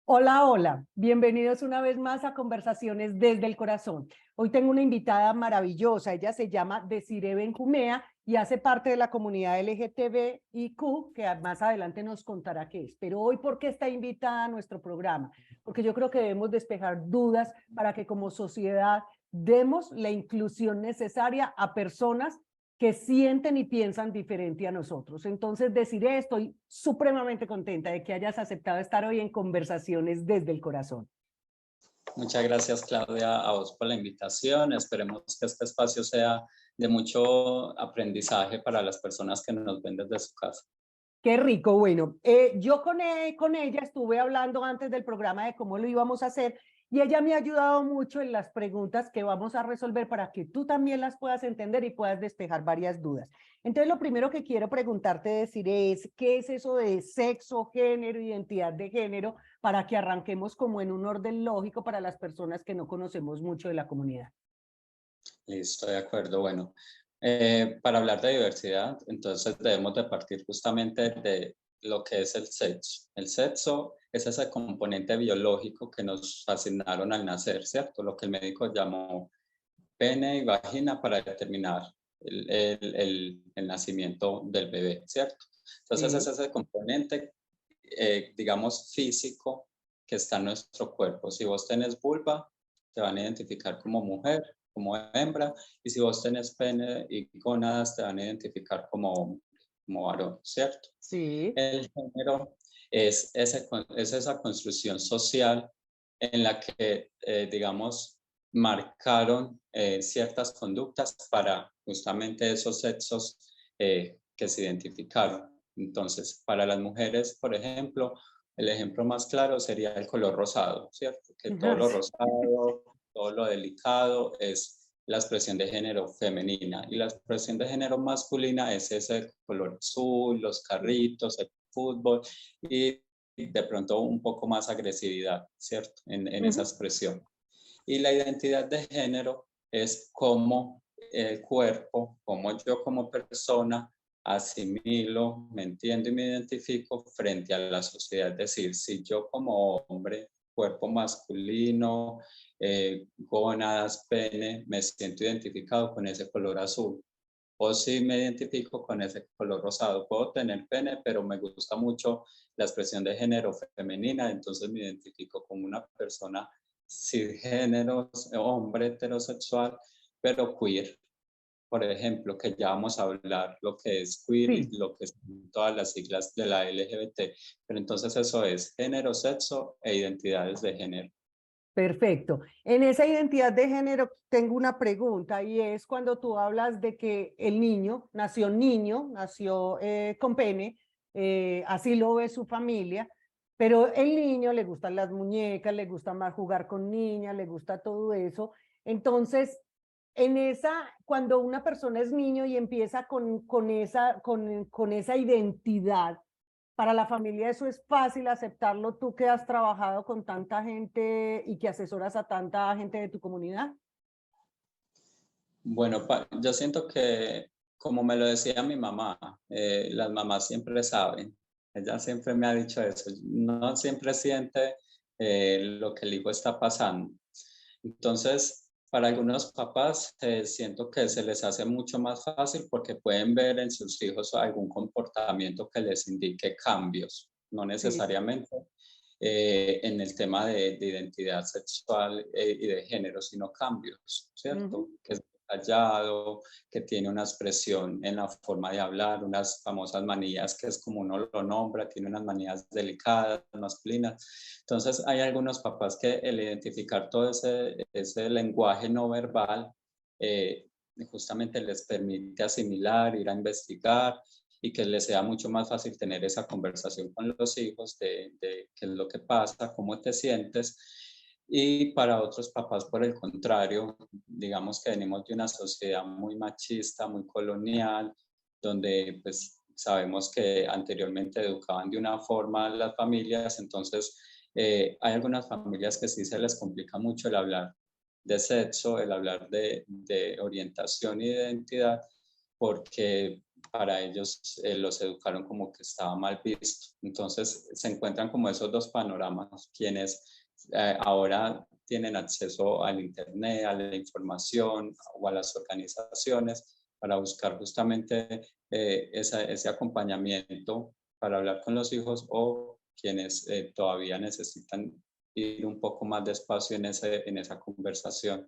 Hola, hola, bienvenidos una vez más a Conversaciones desde el Corazón. Hoy tengo una invitada maravillosa, ella se llama Desiree Benjumea y hace parte de la comunidad LGTBIQ, que más adelante nos contará qué es. Pero hoy, ¿por qué está invitada a nuestro programa? Porque yo creo que debemos despejar dudas para que como sociedad demos la inclusión necesaria a personas que sienten y piensan diferente a nosotros. Entonces, deciré, estoy supremamente contenta de que hayas aceptado estar hoy en Conversaciones desde el Corazón. Muchas gracias, Claudia, a vos por la invitación. Esperemos que este espacio sea de mucho aprendizaje para las personas que nos ven desde su casa. Qué rico, bueno, yo con ella estuve hablando antes del programa de cómo lo íbamos a hacer y ella me ha ayudado mucho en las preguntas que vamos a resolver para que tú también las puedas entender y puedas despejar varias dudas. Entonces, lo primero que quiero preguntarte, decir es, ¿qué es eso de sexo, género, identidad de género? Para que arranquemos como en un orden lógico para las personas que no conocemos mucho de la comunidad. Listo, de acuerdo. Bueno, para hablar de diversidad, entonces debemos de partir justamente de lo que es el sexo. El sexo es ese componente biológico que nos asignaron al nacer, ¿cierto? Lo que el médico llamó pene y vagina para determinar el nacimiento del bebé, ¿cierto? Entonces es Sí. ese componente, digamos, físico que está en nuestro cuerpo. Si vos tenés vulva, te van a identificar como mujer, como hembra, y si vos tenés pene y gónadas, te van a identificar como hombre, como varón, ¿cierto? Sí. El género es esa construcción social en la que, digamos, marcaron ciertas conductas para justamente esos sexos que se identificaron. Entonces, para las mujeres, por ejemplo, el ejemplo más claro sería el color rosado, ¿cierto? Que todo lo rosado, todo lo delicado es la expresión de género femenina y la expresión de género masculina es ese color azul, los carritos, el fútbol y de pronto un poco más agresividad, ¿cierto? En esa expresión. Y la identidad de género es cómo el cuerpo, cómo yo como persona asimilo, me entiendo y me identifico frente a la sociedad. Es decir, si yo como hombre, cuerpo masculino, gónadas, pene, me siento identificado con ese color azul. O si me identifico con ese color rosado. Puedo tener pene, pero me gusta mucho la expresión de género femenina, entonces me identifico como una persona cisgénero, hombre heterosexual, pero queer. Por ejemplo, que ya vamos a hablar lo que es queer y Sí. lo que son todas las siglas de la LGBT. Pero entonces eso es género, sexo e identidades de género. Perfecto. En esa identidad de género tengo una pregunta y es cuando tú hablas de que el niño, nació con pene, así lo ve su familia, pero el niño le gustan las muñecas, le gusta más jugar con niñas, le gusta todo eso. Entonces, cuando una persona es niño y empieza con esa identidad, para la familia eso es fácil aceptarlo, tú que has trabajado con tanta gente y que asesoras a tanta gente de tu comunidad. Bueno, yo siento que, como me lo decía mi mamá, las mamás siempre saben. Ella siempre me ha dicho eso. No siempre siente lo que el hijo está pasando. Entonces, para algunos papás, siento que se les hace mucho más fácil porque pueden ver en sus hijos algún comportamiento que les indique cambios, no Sí. necesariamente en el tema de identidad sexual y de género, sino cambios, ¿cierto? Ujú. Que es callado, que tiene una expresión en la forma de hablar, unas famosas manías que es como uno lo nombra, tiene unas manías delicadas, masculinas. Entonces hay algunos papás que el identificar todo ese lenguaje no verbal eh, justamente les permite asimilar, ir a investigar y que les sea mucho más fácil tener esa conversación con los hijos de qué es lo que pasa, cómo te sientes. Y para otros papás, por el contrario, digamos que venimos de una sociedad muy machista, muy colonial, donde pues sabemos que anteriormente educaban de una forma las familias, entonces hay algunas familias que sí se les complica mucho el hablar de sexo, el hablar de orientación y de identidad, porque para ellos los educaron como que estaba mal visto. Entonces se encuentran como esos dos panoramas, quienes ahora tienen acceso al internet, a la información o a las organizaciones para buscar justamente ese acompañamiento para hablar con los hijos, o quienes todavía necesitan ir un poco más despacio en esa conversación.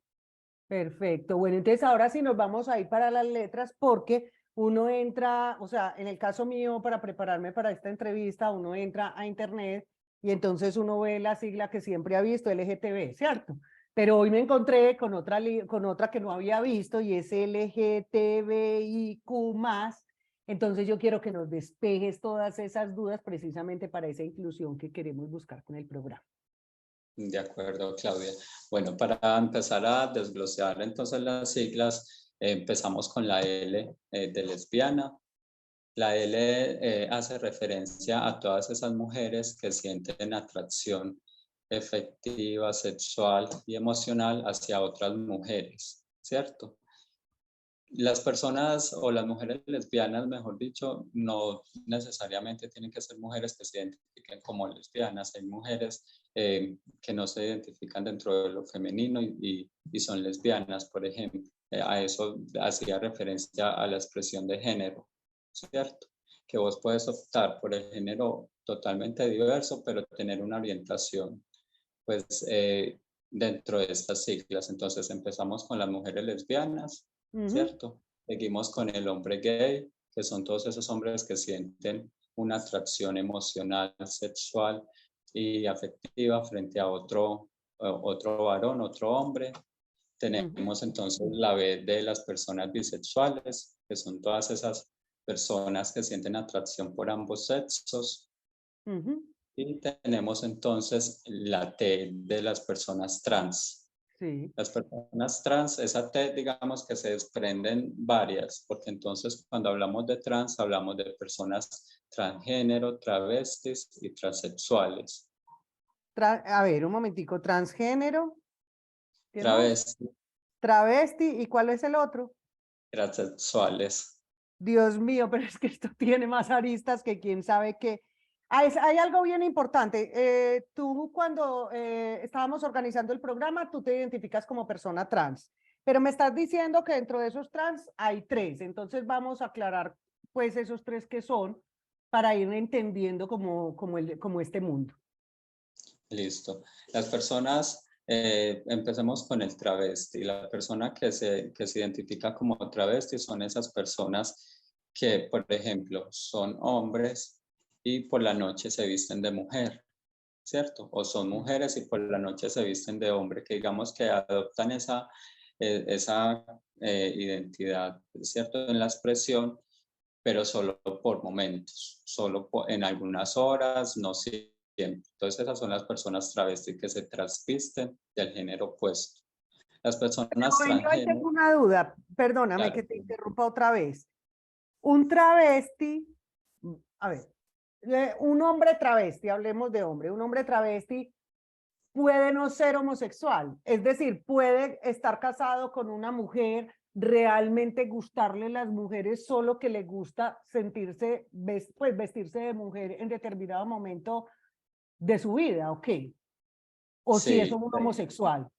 Perfecto. Bueno, entonces ahora sí nos vamos a ir para las letras porque uno entra, o sea, en el caso mío, para prepararme para esta entrevista, uno entra a internet y entonces uno ve la sigla que siempre ha visto, LGTB, ¿cierto? Pero hoy me encontré con otra que no había visto y es LGTBIQ+. Entonces yo quiero que nos despejes todas esas dudas precisamente para esa inclusión que queremos buscar con el programa. De acuerdo, Claudia. Bueno, para empezar a desglosar entonces las siglas, empezamos con la L de lesbiana. La L hace referencia a todas esas mujeres que sienten atracción efectiva, sexual y emocional hacia otras mujeres, ¿cierto? Las personas o las mujeres lesbianas, mejor dicho, no necesariamente tienen que ser mujeres que se identifiquen como lesbianas. Hay mujeres que no se identifican dentro de lo femenino y son lesbianas, por ejemplo. A eso hacía referencia a la expresión de género, ¿cierto? Que vos puedes optar por el género totalmente diverso, pero tener una orientación, pues, dentro de estas siglas. Entonces empezamos con las mujeres lesbianas, ¿cierto? Seguimos con el hombre gay, que son todos esos hombres que sienten una atracción emocional, sexual y afectiva frente a otro varón, otro hombre. Tenemos entonces la B de las personas bisexuales, que son todas esas personas que sienten atracción por ambos sexos. Y tenemos entonces la T de las personas trans. Sí. Las personas trans, esa T, digamos que se desprenden varias, porque entonces cuando hablamos de trans, hablamos de personas transgénero, travestis y transexuales. A ver, un momentico, transgénero, ¿qué más? Travestis, Travesti, ¿y cuál es el otro? transexuales. Dios mío, pero es que esto tiene más aristas que quién sabe qué. Hay algo bien importante. Tú cuando estábamos organizando el programa, tú te identificas como persona trans, pero me estás diciendo que dentro de esos trans hay tres. Entonces vamos a aclarar pues esos tres que son para ir entendiendo como este mundo. Listo. Las personas, empecemos con el travesti. La persona que se identifica como travesti son esas personas que, por ejemplo, son hombres y por la noche se visten de mujer, ¿cierto? O son mujeres y por la noche se visten de hombre, que digamos que adoptan esa identidad, ¿cierto? En la expresión, pero solo por momentos, en algunas horas, no siempre. Entonces esas son las personas travestis que se transvisten del género opuesto. Las personas Pero yo ahí transgénero, tengo una duda, perdóname claro, que te interrumpa otra vez. Un travesti, a ver, un hombre travesti, hablemos de hombre, un hombre travesti puede no ser homosexual, es decir, puede estar casado con una mujer, realmente gustarle las mujeres, solo que le gusta sentirse, pues vestirse de mujer en determinado momento de su vida, ¿ok? O si es sí, un homosexual.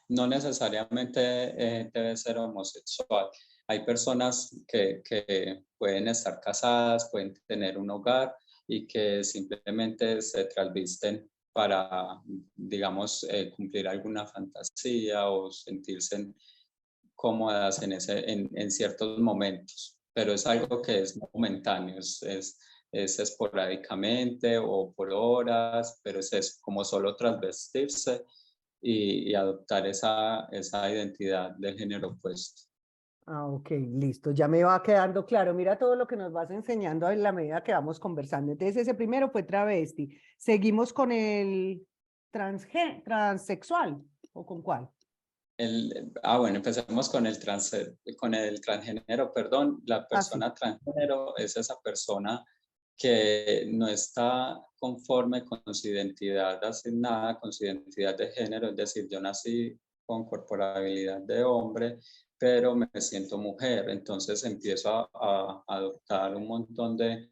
no necesariamente debe ser homosexual. Hay personas que pueden estar casadas, pueden tener un hogar y que simplemente se transvisten para, digamos, cumplir alguna fantasía o sentirse cómodas en ciertos momentos, pero es algo que es momentáneo, es esporádicamente o por horas, pero es como solo transvestirse y adoptar esa identidad del género opuesto. Ah, ok, listo, ya me va quedando claro. Mira todo lo que nos vas enseñando en la medida que vamos conversando. Entonces, ese primero fue travesti. Seguimos con el transexual, ¿o con cuál? Bueno, empecemos con el transgénero, perdón. La Ah, sí. persona transgénero es esa persona que no está conforme con su identidad asignada, con su identidad de género, es decir, yo nací con corporabilidad de hombre, pero me siento mujer. Entonces empiezo a adoptar un montón de,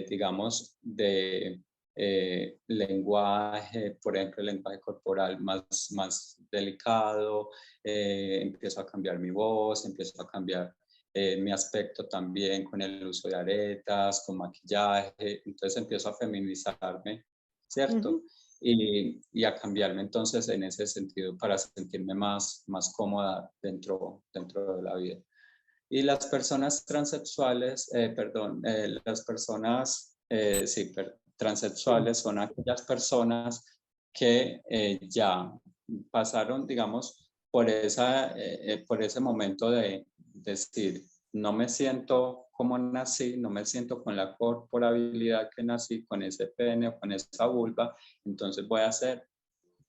digamos, de lenguaje, por ejemplo, el lenguaje corporal más delicado, empiezo a cambiar mi voz, empiezo a cambiar mi aspecto también con el uso de aretas, con maquillaje, entonces empiezo a feminizarme, ¿cierto? Ujú. Y a cambiarme entonces en ese sentido para sentirme más cómoda dentro de la vida. Y las personas transexuales, perdón, las personas sí, Sí. transexuales son aquellas personas que ya pasaron, digamos, por ese momento de decir, no me siento como nací, no me siento con la corporabilidad que nací, con ese pene o con esa vulva, entonces voy a hacer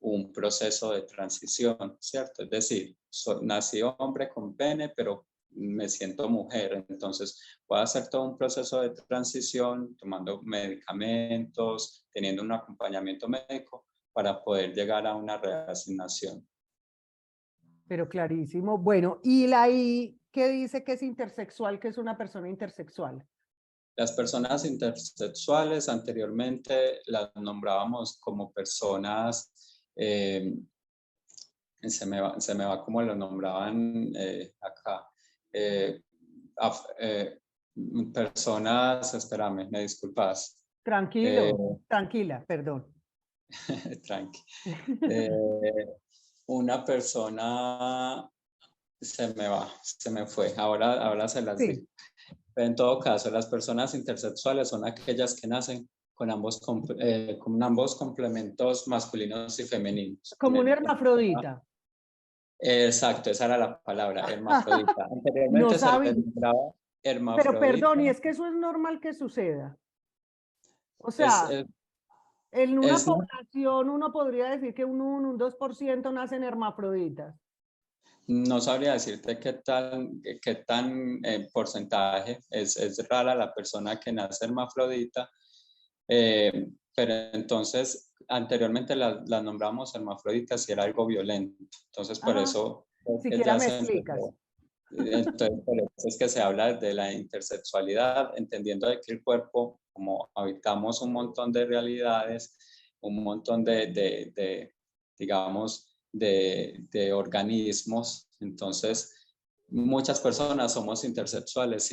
un proceso de transición, ¿cierto? Es decir, nací hombre con pene, pero me siento mujer, entonces voy a hacer todo un proceso de transición tomando medicamentos, teniendo un acompañamiento médico para poder llegar a una reasignación. Pero clarísimo. Bueno, y la I que dice que es intersexual, que es una persona intersexual. Las personas intersexuales anteriormente las nombrábamos como personas, se me va como lo nombraban acá, eh, personas, espérame, me disculpas, eh, Tranquilo, tranquila, perdón. tranqui. Eh, una persona, se me fue, ahora se las Sí, digo. Pero en todo caso, las personas intersexuales son aquellas que nacen con ambos complementos masculinos y femeninos. como un hermafrodita. Exacto, esa era la palabra, hermafrodita. No Anteriormente se les sabía, nombraba pero hermafrodita. perdón, y es que eso es normal que suceda. O Es, sea, es, en una es población uno podría decir que un 1, un 2% nacen hermafroditas. No sabría decirte qué tan porcentaje, es rara la persona que nace hermafrodita, pero entonces anteriormente la nombramos hermafrodita si era algo violento, entonces por Ah, eso siquiera ya me se explicas. empezó, entonces por eso es que se habla de la intersexualidad, entendiendo de que el cuerpo, como habitamos un montón de realidades, un montón digamos, de organismos. Entonces, muchas personas somos intersexuales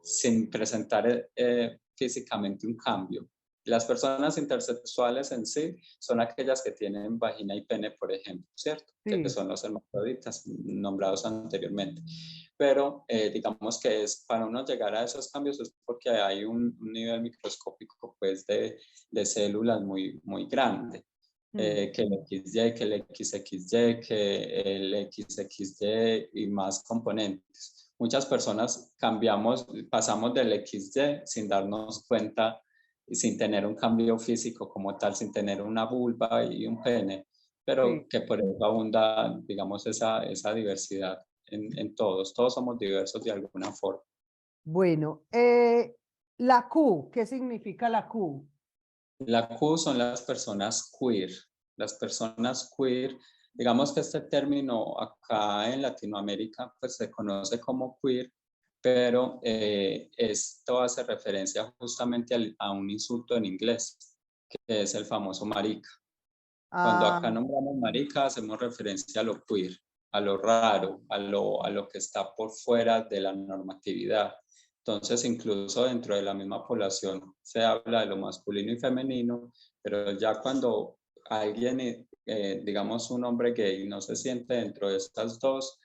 sin presentar físicamente un cambio. Las personas intersexuales en sí son aquellas que tienen vagina y pene, por ejemplo, ¿cierto? Que Sí, son los hermafroditas nombrados anteriormente. Pero digamos que es para uno llegar a esos cambios es porque hay un nivel microscópico pues de células muy grande. mm, Que el XY, que el XXY, que el XXY y más componentes. Muchas personas pasamos del XY sin darnos cuenta y sin tener un cambio físico como tal, sin tener una vulva y un pene, pero sí. que por eso abunda, digamos, esa diversidad en todos somos diversos de alguna forma. Bueno, la Q, ¿qué significa la Q? La Q son las personas queer. Las personas queer, digamos que este término acá en Latinoamérica pues se conoce como queer, pero esto hace referencia justamente a un insulto en inglés, que es el famoso marica. Cuando Ah, acá nombramos marica, hacemos referencia a lo queer, a lo raro, a lo que está por fuera de la normatividad. Entonces, incluso dentro de la misma población se habla de lo masculino y femenino, pero ya cuando alguien, digamos un hombre gay, no se siente dentro de estas dos,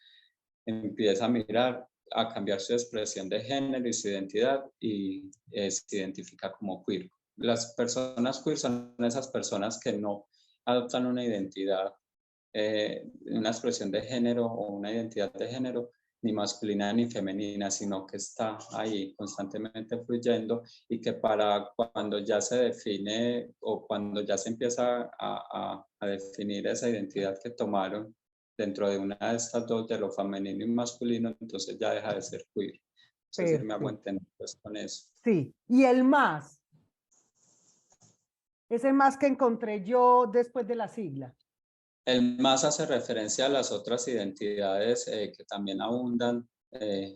empieza a mirar, a cambiar su expresión de género y su identidad y se identifica como queer. Las personas queer son esas personas que no adoptan una identidad, una expresión de género o una identidad de género ni masculina ni femenina, sino que está ahí constantemente fluyendo y que para cuando ya se define o cuando ya se empieza a definir esa identidad que tomaron dentro de una de estas dos, de lo femenino y masculino, entonces ya deja de ser queer. No sé si me hago perfecto. entender pues, con eso. Sí, y el más, ese más que encontré yo después de la sigla. El más hace referencia a las otras identidades que también abundan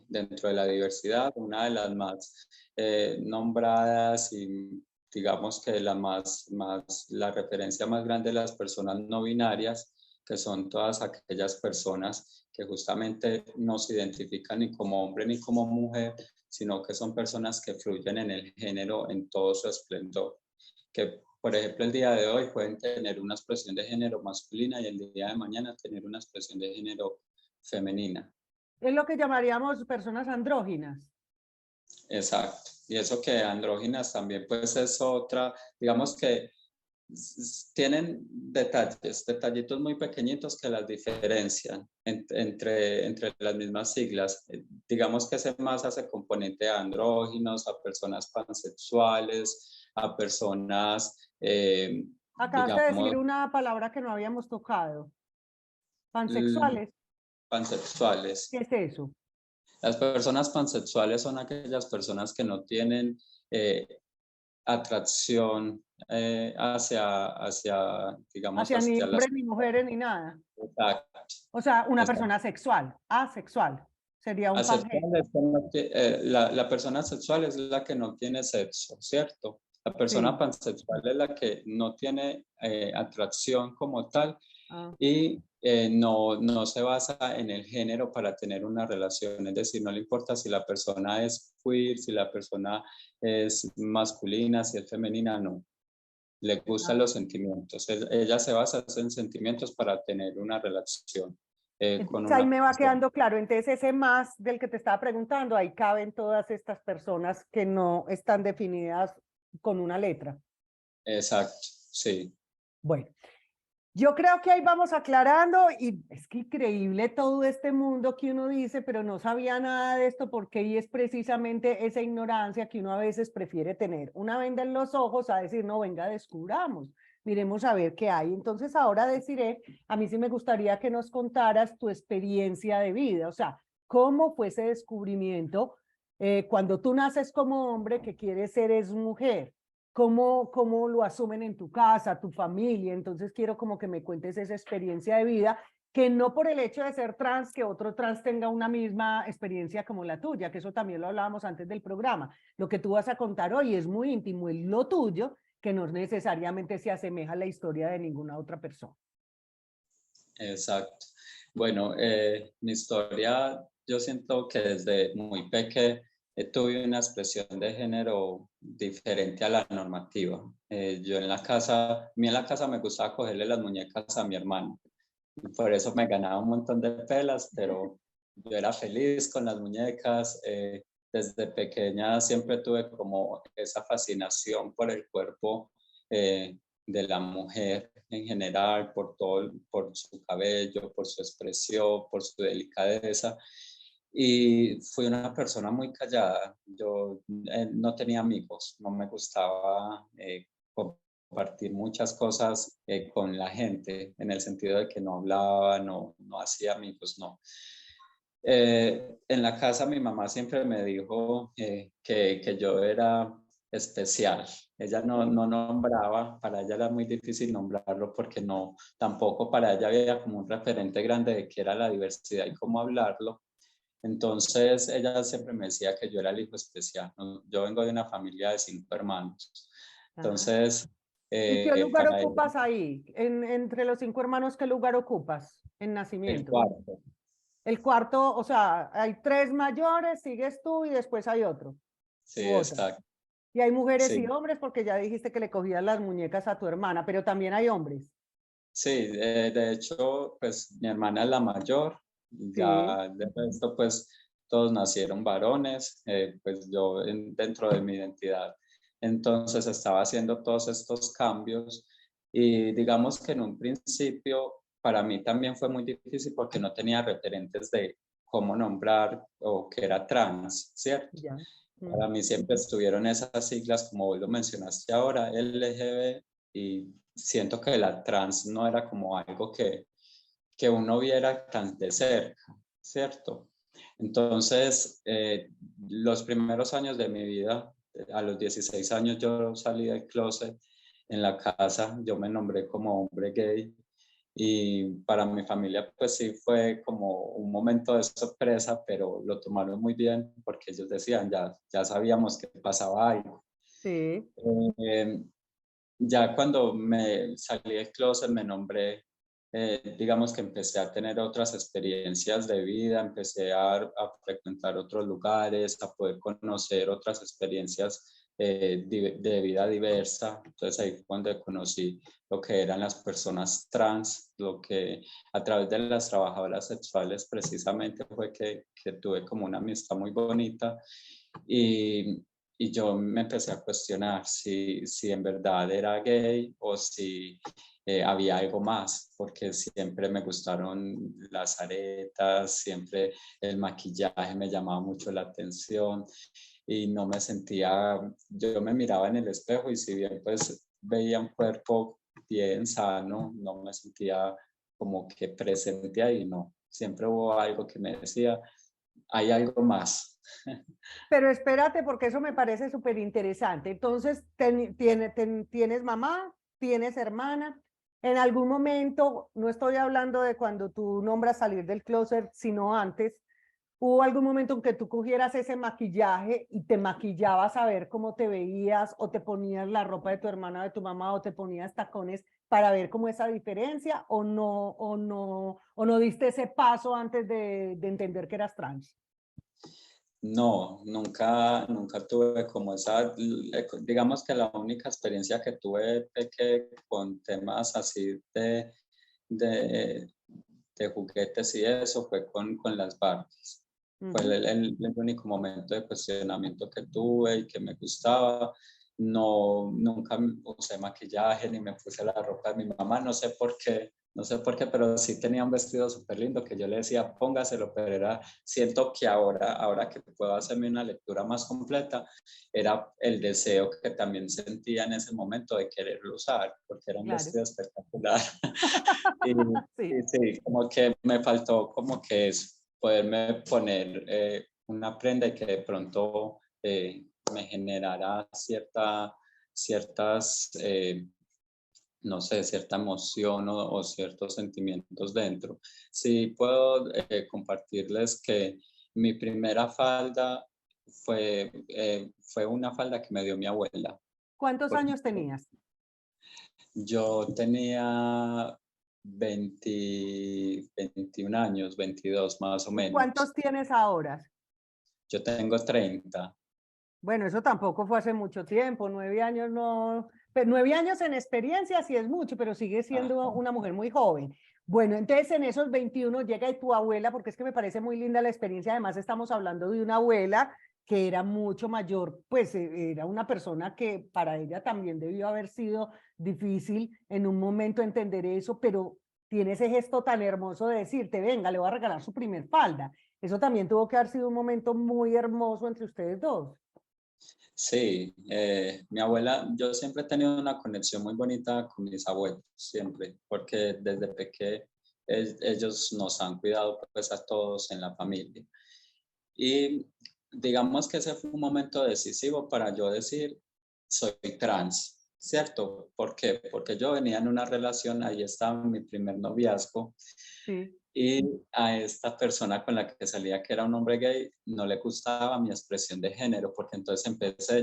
dentro de la diversidad. Una de las más nombradas y digamos que la referencia más grande de las personas no binarias, que son todas aquellas personas que justamente no se identifican ni como hombre ni como mujer, sino que son personas que fluyen en el género en todo su esplendor, que por ejemplo el día de hoy pueden tener una expresión de género masculina y el día de mañana tener una expresión de género femenina. Es lo que llamaríamos personas andróginas. Exacto. Y eso que andróginas también pues es otra, digamos que tienen detallitos muy pequeñitos que las diferencian entre las mismas siglas. Digamos que ese más hace componente a andróginos, a personas pansexuales, a personas, Acabas de digamos, decir una palabra que no habíamos tocado. Pansexuales. pansexuales. ¿Qué es eso? Las personas pansexuales son aquellas personas que no tienen atracción digamos, Hacia ni hacia las... hombres, ni mujeres, ni nada. Exacto, O sea, una exacto. persona sexual, asexual. Sería un pangé. Asexual es la persona sexual es la que no tiene sexo, ¿cierto? La persona Sí. pansexual es la que no tiene atracción como tal Ah. y no se basa en el género para tener una relación, es decir, no le importa si la persona es queer, si la persona es masculina, si es femenina, no. Le gustan los sentimientos. Ella se basa en sentimientos para tener una relación con Entonces ahí una me va persona. quedando claro. Entonces ese más del que te estaba preguntando, ahí caben todas estas personas que no están definidas con una letra. Exacto, sí. Bueno, yo creo que ahí vamos aclarando y es que increíble todo este mundo que uno dice, pero no sabía nada de esto porque ahí es precisamente esa ignorancia que uno a veces prefiere tener. Una venda en los ojos a decir, no, venga, descubramos, miremos a ver qué hay. Entonces ahora deciré, a mí sí me gustaría que nos contaras tu experiencia de vida, o sea, cómo fue ese descubrimiento cuando tú naces como hombre que quieres ser es mujer. ¿Cómo lo asumen en tu casa, tu familia? Entonces quiero como que me cuentes esa experiencia de vida, que no por el hecho de ser trans, que otro trans tenga una misma experiencia como la tuya, que eso también lo hablábamos antes del programa. Lo que tú vas a contar hoy es muy íntimo, es lo tuyo, que no necesariamente se asemeja a la historia de ninguna otra persona. Exacto. Bueno, mi historia, yo siento que desde muy pequeño tuve una expresión de género diferente a la normativa. Yo en la casa, a mí en la casa me gustaba cogerle las muñecas a mi hermano. Por eso me ganaba un montón de pelas, pero yo era feliz con las muñecas. Desde pequeña siempre tuve como esa fascinación por el cuerpo de la mujer en general, por su cabello, por su expresión, por su delicadeza. Y fui una persona muy callada. Yo no tenía amigos, no me gustaba compartir muchas cosas con la gente, en el sentido de que no hablaba, no hacía amigos, no. En la casa mi mamá siempre me dijo que yo era especial. Ella no nombraba, para ella era muy difícil nombrarlo porque no, tampoco para ella había como un referente grande de qué era la diversidad y cómo hablarlo. Entonces ella siempre me decía que yo era el hijo especial, ¿no? Yo vengo de una familia de 5 hermanos. Ajá. Entonces, ¿Y qué lugar para ella, ocupas ahí? Entre los 5 hermanos, ¿qué lugar ocupas en el nacimiento? cuarto. El cuarto, o sea, hay 3 mayores, sigues tú y después hay otro Sí, u otra. exacto. Y hay mujeres y Sí, hombres porque ya dijiste que le cogías las muñecas a tu hermana, pero también hay hombres. sí, de hecho, pues mi hermana es la mayor, y Sí. ya de resto, pues todos nacieron varones, pues yo dentro de mi identidad. Entonces estaba haciendo todos estos cambios y digamos que en un principio para mí también fue muy difícil porque no tenía referentes de cómo nombrar o que era trans, ¿cierto? Ya. Para mí siempre estuvieron esas siglas, como vos lo mencionaste ahora, LGB, y siento que la trans no era como algo que uno viera tan de cerca, ¿cierto? Entonces, los primeros años de mi vida, a los 16 años yo salí del closet en la casa, yo me nombré como hombre gay Y para mi familia, pues sí fue como un momento de sorpresa, pero lo tomaron muy bien porque ellos decían, ya sabíamos que pasaba algo. Sí. Eh, ya cuando me salí del closet me nombré, digamos que empecé a tener otras experiencias de vida, empecé a frecuentar otros lugares, a poder conocer otras experiencias de vida diversa. Entonces ahí fue cuando conocí lo que eran las personas trans, lo que a través de las trabajadoras sexuales precisamente fue que tuve como una amistad muy bonita y, y yo me empecé a cuestionar si en verdad era gay o si había algo más, porque siempre me gustaron las aretas, siempre el maquillaje me llamaba mucho la atención y no me sentía, yo me miraba en el espejo y si bien pues veía un cuerpo bien sano, no me sentía como que presente ahí, no. Siempre hubo algo que me decía, hay algo más. Pero espérate, porque eso me parece súper interesante. Entonces, tienes mamá, tienes hermana. En algún momento, no estoy hablando de cuando tú nombras salir del closet, sino antes, ¿hubo algún momento en que tú cogieras ese maquillaje y te maquillabas a ver cómo te veías o te ponías la ropa de tu hermana o de tu mamá o te ponías tacones para ver cómo esa diferencia o no diste ese paso antes de entender que eras trans? No, nunca tuve como esa, digamos que la única experiencia que tuve que con temas así de, de juguetes y eso fue con las Barbies. Fue Ujú. el único momento de cuestionamiento que tuve y que me gustaba. No, nunca usé maquillaje ni me puse la ropa de mi mamá, no sé por qué, pero sí tenía un vestido súper lindo que yo le decía, póngaselo, pero siento que ahora que puedo hacerme una lectura más completa, era el deseo que también sentía en ese momento de quererlo usar, porque era un Claro. vestido espectacular. Y, Sí. y sí, como que me faltó como que es poderme poner una prenda y que de pronto me generara ciertas, no sé, cierta emoción o ciertos sentimientos dentro. Sí puedo compartirles que mi primera falda fue una falda que me dio mi abuela. ¿Cuántos Porque años tenías? yo tenía 21 años, 22 más o ¿Y menos. cuántos tienes ahora? Yo tengo 30. Bueno, eso tampoco fue hace mucho tiempo, 9 años no, pero 9 años en experiencia sí es mucho, pero sigue siendo Ajá. una mujer muy joven. Bueno, entonces en esos 21 llega y tu abuela, porque es que me parece muy linda la experiencia, además estamos hablando de una abuela que era mucho mayor, pues era una persona que para ella también debió haber sido difícil en un momento entender eso, pero tiene ese gesto tan hermoso de decirte, venga, le voy a regalar su primer falda. Eso también tuvo que haber sido un momento muy hermoso entre ustedes dos. Sí, mi abuela, yo siempre he tenido una conexión muy bonita con mis abuelos, siempre, porque desde pequeño ellos nos han cuidado pues a todos en la familia. Y digamos que ese fue un momento decisivo para yo decir, soy trans, ¿cierto? ¿Por qué? Porque yo venía en una relación, ahí estaba mi primer noviazgo, Sí. y a esta persona con la que salía, que era un hombre gay, no le gustaba mi expresión de género, porque entonces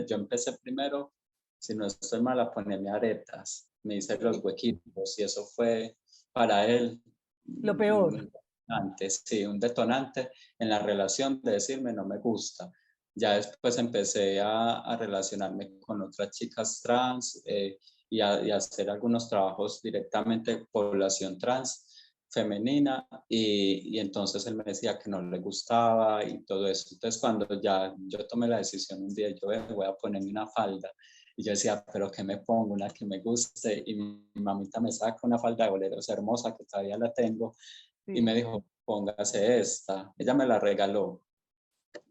yo empecé primero, si no estoy mal, a ponerme aretas, me hice los Sí. huequitos, y eso fue para él Lo peor. un detonante, sí, un detonante en la relación de decirme no me gusta. Ya después empecé a relacionarme con otras chicas trans y a hacer algunos trabajos directamente población trans femenina y entonces él me decía que no le gustaba y todo eso. Entonces cuando ya yo tomé la decisión un día, yo voy a ponerme una falda y yo decía, pero ¿qué me pongo? Una que me guste y mi mamita me saca una falda de boleros hermosa que todavía la tengo y Sí. me dijo, póngase esta. Ella me la regaló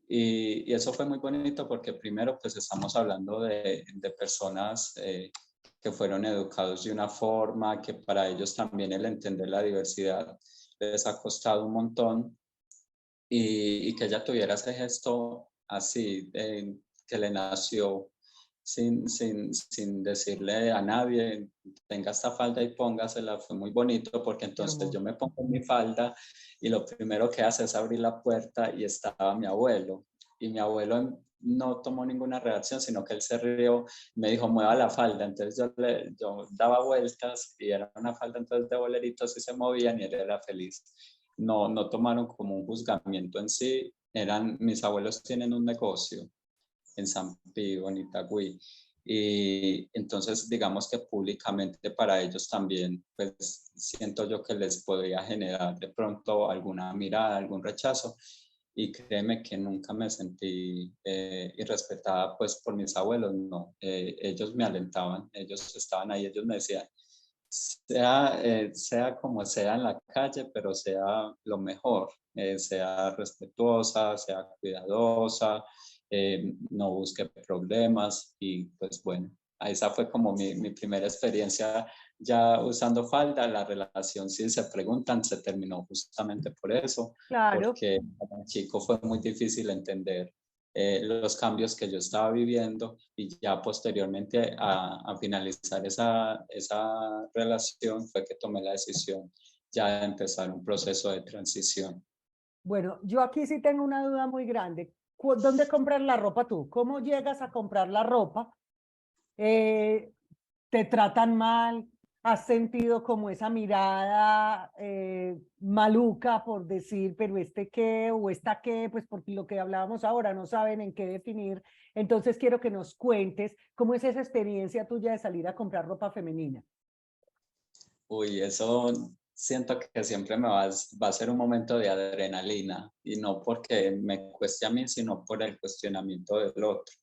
y eso fue muy bonito porque primero pues estamos hablando de personas que fueron educados de una forma, que para ellos también el entender la diversidad les ha costado un montón y que ella tuviera ese gesto así, que le nació sin decirle a nadie, tenga esta falda y póngasela, fue muy bonito porque entonces yo Hermoso. me pongo mi falda y lo primero que hace es abrir la puerta y estaba mi abuelo. Y mi abuelo no tomó ninguna reacción, sino que él se rió y me dijo, mueva la falda. Entonces yo daba vueltas y era una falda entonces de boleritos y se movían y él era feliz. No tomaron como un juzgamiento en sí. Mis abuelos tienen un negocio en San Pío, en Itagüí. Y entonces, digamos que públicamente para ellos también, pues siento yo que les podría generar de pronto alguna mirada, algún rechazo. Y créeme que nunca me sentí irrespetada pues por mis abuelos, no. Ellos me alentaban, ellos estaban ahí, ellos me decían, sea como sea en la calle, pero sea lo mejor, sea respetuosa, sea cuidadosa, no busque problemas y pues bueno, esa fue como mi primera experiencia ya usando falda. La relación, si se preguntan, se terminó justamente por eso, Claro. porque como chico fue muy difícil entender los cambios que yo estaba viviendo y ya posteriormente a finalizar esa relación fue que tomé la decisión ya de empezar un proceso de transición. Bueno, yo aquí sí tengo una duda muy grande. ¿Dónde compras la ropa tú? ¿Cómo llegas a comprar la ropa? Eh, ¿Te tratan mal? ¿Has sentido como esa mirada maluca por decir, pero este qué o esta qué? Pues porque lo que hablábamos ahora, no saben en qué definir. Entonces quiero que nos cuentes cómo es esa experiencia tuya de salir a comprar ropa femenina. Uy, eso siento que siempre va a ser un momento de adrenalina y no porque me cueste a mí, sino por el cuestionamiento del otro.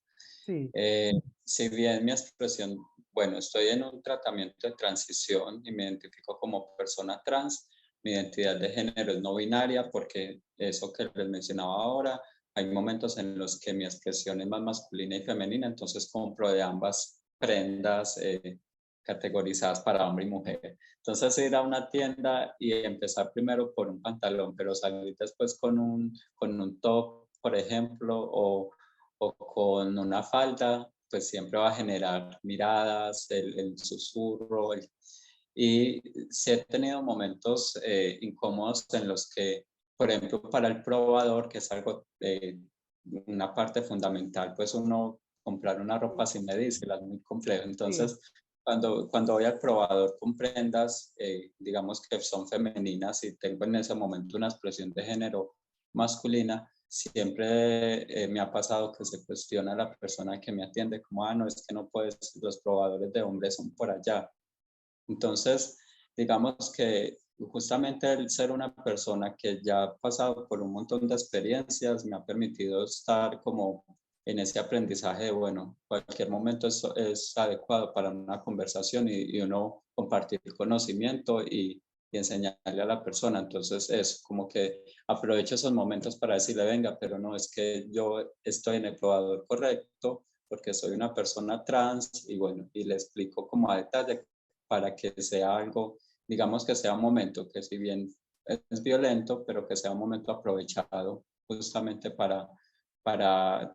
Sí, Eh, si bien mi expresión, bueno, estoy en un tratamiento de transición y me identifico como persona trans, mi identidad de género es no binaria porque eso que les mencionaba ahora, hay momentos en los que mi expresión es más masculina y femenina, entonces compro de ambas prendas categorizadas para hombre y mujer. Entonces ir a una tienda y empezar primero por un pantalón, pero salir después con un top, por ejemplo, o con una falda, pues siempre va a generar miradas, el susurro. Y sí he tenido momentos incómodos en los que, por ejemplo, para el probador, que es algo, una parte fundamental, pues uno comprar una ropa sin medírsela es muy complejo. sí. Entonces, cuando voy al probador con prendas, digamos que son femeninas y tengo en ese momento una expresión de género masculina, siempre me ha pasado que se cuestiona a la persona que me atiende como, ah, no, es que no puedes, los probadores de hombres son por allá. Entonces, digamos que justamente el ser una persona que ya ha pasado por un montón de experiencias me ha permitido estar como en ese aprendizaje de, bueno, cualquier momento es adecuado para una conversación y uno compartir conocimiento y enseñarle a la persona. Entonces, es como que aprovecho esos momentos para decirle, venga, pero no, es que yo estoy en el probador correcto porque soy una persona trans y bueno, y le explico como a detalle para que sea algo, digamos que sea un momento que si bien es violento, pero que sea un momento aprovechado justamente para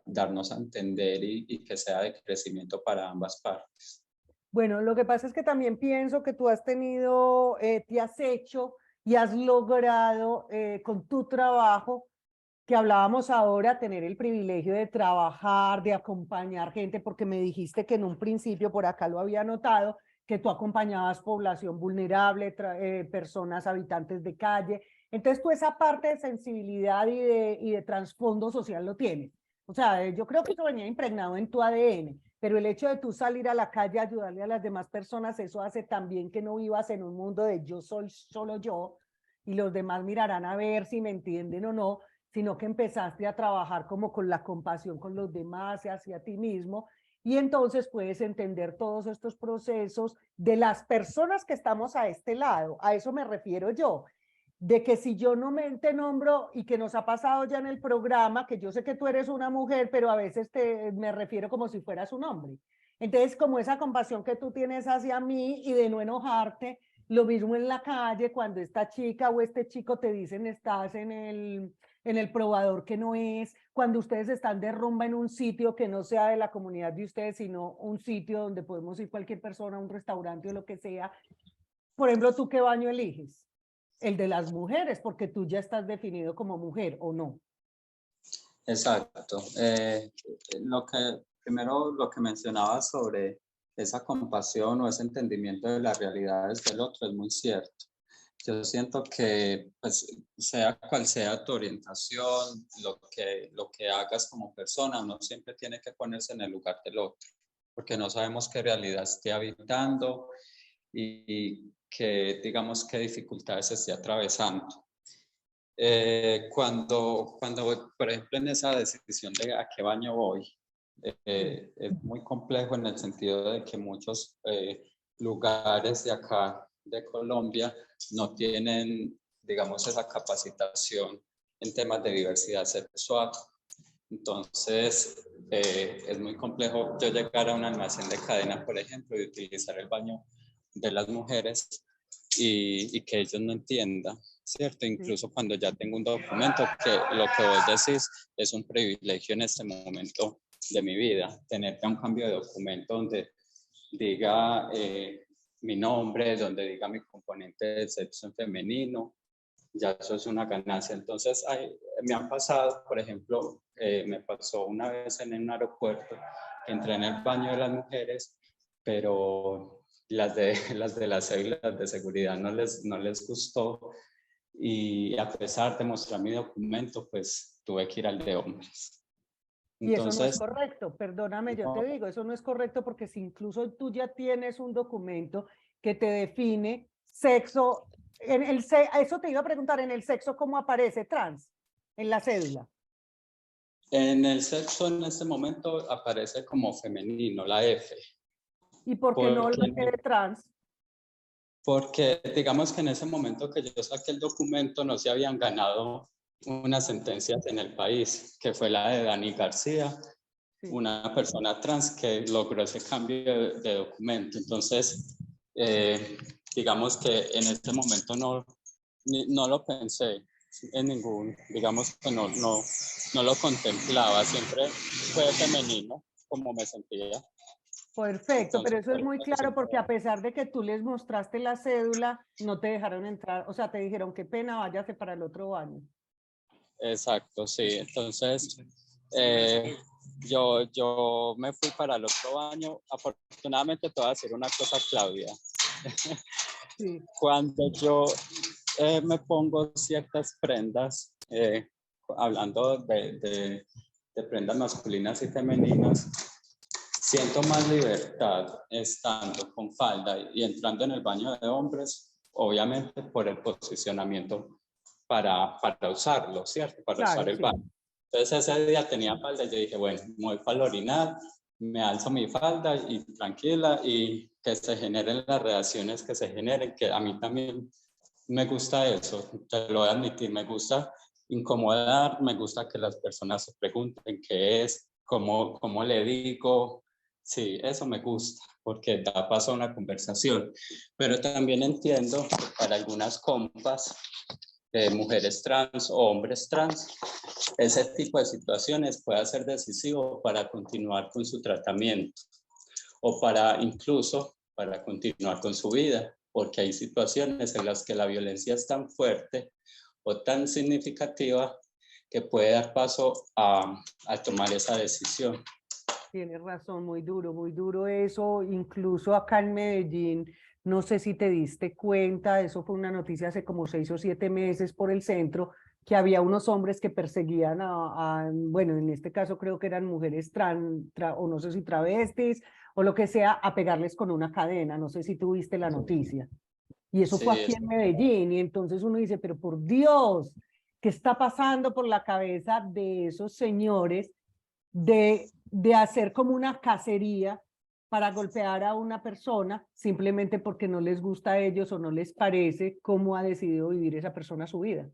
darnos a entender y que sea de crecimiento para ambas partes. Bueno, lo que pasa es que también pienso que tú has tenido, te has hecho y has logrado con tu trabajo, que hablábamos ahora, tener el privilegio de trabajar, de acompañar gente, porque me dijiste que en un principio, por acá lo había notado, que tú acompañabas población vulnerable, personas habitantes de calle. Entonces tú esa parte de sensibilidad y de trasfondo social lo tienes. O sea, yo creo que eso venía impregnado en tu ADN, pero el hecho de tú salir a la calle a ayudarle a las demás personas, eso hace también que no vivas en un mundo de yo soy solo yo y los demás mirarán a ver si me entienden o no, sino que empezaste a trabajar como con la compasión con los demás y hacia ti mismo, y entonces puedes entender todos estos procesos de las personas que estamos a este lado. A eso me refiero yo, de que si yo no te nombro y que nos ha pasado ya en el programa, que yo sé que tú eres una mujer, pero a veces me refiero como si fueras un hombre. Entonces, como esa compasión que tú tienes hacia mí y de no enojarte, lo mismo en la calle, cuando esta chica o este chico te dicen estás en el probador que no es, cuando ustedes están de rumba en un sitio que no sea de la comunidad de ustedes, sino un sitio donde podemos ir cualquier persona, un restaurante o lo que sea. Por ejemplo, ¿tú qué baño eliges? El de las mujeres, porque tú ya estás definido como mujer, ¿o no? Exacto. Primero lo que mencionaba sobre esa compasión o ese entendimiento de las realidades del otro es muy cierto. Yo siento que, pues, sea cual sea tu orientación, lo que hagas como persona, uno siempre tiene que ponerse en el lugar del otro, porque no sabemos qué realidad esté habitando y qué, digamos, qué dificultades esté atravesando. Por ejemplo, en esa decisión de a qué baño voy, es muy complejo en el sentido de que muchos lugares de acá, de Colombia, no tienen, digamos, esa capacitación en temas de diversidad sexual. Entonces, es muy complejo yo llegar a un almacén de cadena, por ejemplo, y utilizar el baño de las mujeres y que ellos no entiendan, ¿cierto? Incluso cuando ya tengo un documento, que lo que vos decís es un privilegio en este momento de mi vida, tener un cambio de documento donde diga mi nombre, donde diga mi componente de sexo femenino, ya eso es una ganancia. Entonces, me han pasado, por ejemplo, me pasó una vez en un aeropuerto, entré en el baño de las mujeres, pero las de las cédulas de seguridad no les gustó y a pesar de mostrar mi documento, pues tuve que ir al de hombres. Y eso no es Entonces, correcto, perdóname, yo te no, digo, eso no es correcto porque si incluso tú ya tienes un documento que te define sexo, eso te iba a preguntar, en el sexo, ¿cómo aparece trans? En la cédula. en el sexo en este momento aparece como femenino, la F, ¿Y por qué no la porque T de trans? Porque digamos que en ese momento que yo saqué el documento no se habían ganado unas sentencias en el país, que fue la de Dani García, Sí. una persona trans que logró ese cambio de documento. Entonces, digamos que en este momento no lo pensé en ningún, digamos que no lo contemplaba, siempre fue femenino como me sentía. Perfecto, pero Entonces, eso es por muy eso, claro porque a pesar de que tú les mostraste la cédula, no te dejaron entrar, o sea, te dijeron, qué pena, váyase para el otro año. exacto, sí. Entonces, yo me fui para el otro año. Afortunadamente, te voy a decir una cosa, Claudia. Sí. Cuando yo me pongo ciertas prendas, hablando de prendas masculinas y femeninas, siento más libertad estando con falda y entrando en el baño de hombres, obviamente por el posicionamiento para usarlo, ¿cierto? Para usar Claro, el sí. baño. Entonces ese día tenía falda y yo dije, bueno, me voy para el orinar, me alzo mi falda y tranquila y que se generen las reacciones que se generen, que a mí también me gusta eso, te lo voy a admitir, me gusta incomodar, me gusta que las personas se pregunten qué es, cómo le digo, sí, eso me gusta, porque da paso a una conversación, pero también entiendo que para algunas compas, mujeres trans o hombres trans, ese tipo de situaciones puede ser decisivo para continuar con su tratamiento o para incluso para continuar con su vida, porque hay situaciones en las que la violencia es tan fuerte o tan significativa que puede dar paso a tomar esa decisión. Tienes razón, muy duro eso, incluso acá en Medellín, no sé si te diste cuenta, eso fue una noticia hace como 6 o 7 meses por el centro, que había unos hombres que perseguían bueno, en este caso creo que eran mujeres o no sé si travestis, o lo que sea, a pegarles con una cadena, no sé si tú viste la noticia. Y eso Sí, fue aquí en Medellín, y entonces uno dice, pero por Dios, ¿qué está pasando por la cabeza de esos señores de hacer como una cacería para golpear a una persona simplemente porque no les gusta a ellos o no les parece cómo ha decidido vivir esa persona su vida?